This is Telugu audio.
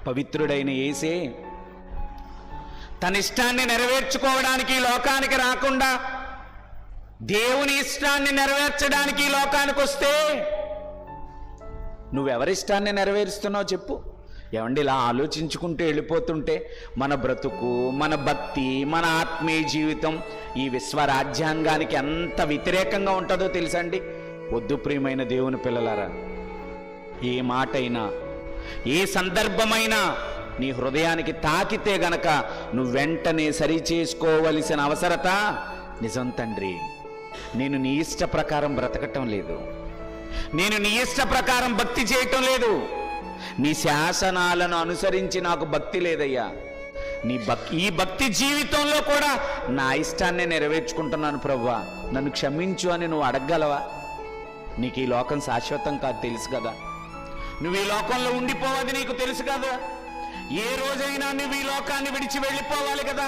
పవిత్రుడైన యేసే తన ఇష్టాన్ని నెరవేర్చుకోవడానికి ఈ లోకానికి రాకుండా దేవుని ఇష్టాన్ని నెరవేర్చడానికి ఈ లోకానికి వస్తే నువ్వెవరిష్టాన్ని నెరవేరుస్తున్నావు చెప్పు? ఏమండి, ఇలా ఆలోచించుకుంటూ వెళ్ళిపోతుంటే మన బ్రతుకు, మన భక్తి, మన ఆత్మీయ జీవితం ఈ విశ్వరాజ్యాంగానికి ఎంత వ్యతిరేకంగా ఉంటుందో తెలుసండి. వద్దు ప్రియమైన దేవుని పిల్లలారా, ఏ మాటైనా ఏ సందర్భమైనా నీ హృదయానికి తాకితే గనక నువ్వు వెంటనే సరి చేసుకోవలసిన అవసరత నిజం. తండ్రి, నేను నీ ఇష్ట ప్రకారం బ్రతకటం లేదు, నేను నీ ఇష్ట ప్రకారం భక్తి చేయటం లేదు, నీ శాసనాలను అనుసరించి నాకు భక్తి లేదయ్యా. ఈ భక్తి జీవితంలో కూడా నా ఇష్టాన్నే నెరవేర్చుకుంటున్నాను ప్రభువా, నన్ను క్షమించు అని నువ్వు అడగగలవా? నీకు ఈ లోకం శాశ్వతం కాదు తెలుసు కదా, నువ్వు ఈ లోకంలో ఉండిపోవద్దు నీకు తెలుసు కదా, ఏ రోజైనా నువ్వు ఈ లోకాన్ని విడిచి వెళ్ళిపోవాలి కదా.